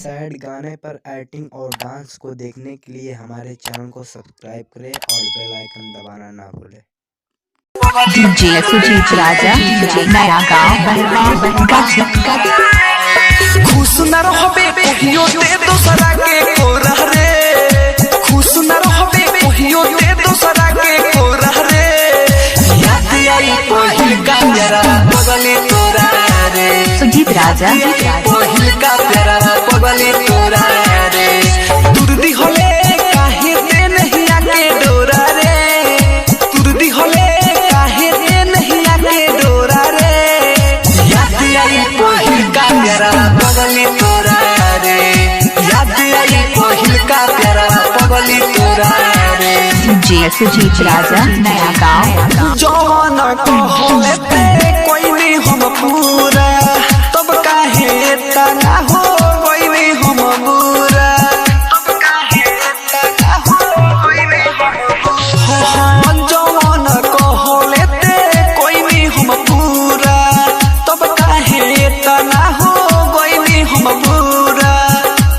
Sad गाने पर acting और डांस को देखने के लिए हमारे चैनल को सब्सक्राइब करें और बेल आइकन दबाना ना भूलें। डीजे सुजीत राजा नया गाँव खुश न रहबे कहियो ते दोसरा के कोरा रे, खुश न रहबे कहियो ते दोसरा के कोरा रे, याद आई पहिल का प्यारा पगले तोरा रे, सुजीत राजा पहिल का प्यारा पगले तोरा रे, तुरदी होले काहे ते नहीं आके डोरा रे, तुरदी होले काहे ते नहीं आके डोरा रे, याद आई पहिल का प्यारा पगले तोरा रे, याद आई पहिल का प्यारा पगले तोरा रे। डीजे सुजीत राजा नया गाँव जवान कहले ते कोई नहीं हम पूरा, तब काहे तना हो कोई नहीं हम बुरा, तब काहे तना हो कोई नहीं हम जवान कहले ते कोई नहीं हम पूरा, तब काहे तना हो कोई नहीं हम बुरा,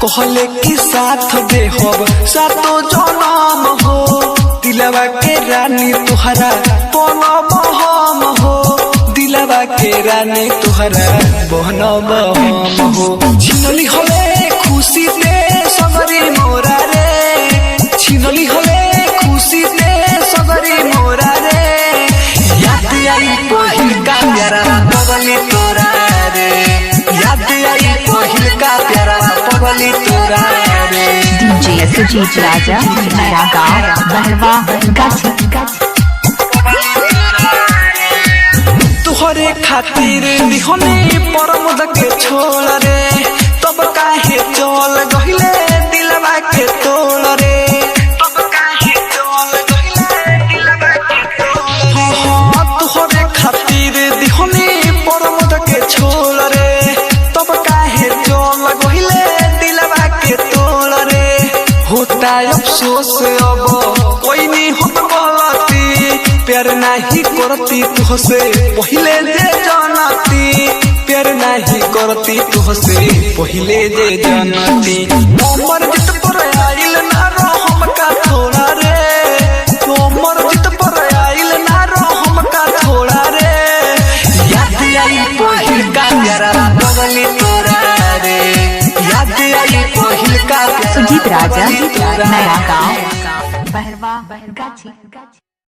कहले कि साथ दे हो सातो जनम हो, दिलवा के रानी तुहरा बनब हम हो, दिलवा के रानी तुहरा बनब हम हो, छिनली होले खुशी दे सबरी मोरा रे, छिनली होले खुशी दे सबरी मोरा रे, याद आई पहिल का प्यारा पगले तोरा रे, याद आई पहिल का प्यारा पगले तोरा रे। डीजे सुजीत राजा नया गाँव बहरवा तुहरे खातिर दिहने परमद के छोड़ रे, तब काहे चल गहिले दिलवा के तोड़ रे, तब काहे चल गहिले दिलवा के तोड़, तुहरे खातिर दिहने परमद के छोड़ रे, तब काहे चल गहिले दिलवा के तोड़ रे, होता अफसोस अब कोई नहीं हम गलती, प्यार नहीं करती तुहसे पहले जे जानती, प्यार नहीं करती तुहसे पहले जे जानती, उमर जित पर आइल ना रहम का थोड़ा रे, उमर जित पर आइल ना रहम का थोड़ा रे, याद आई पहिल का प्यारा पगले तोरा रे, याद आई पहिल का सुजीत राजा नया गाँव बहरवा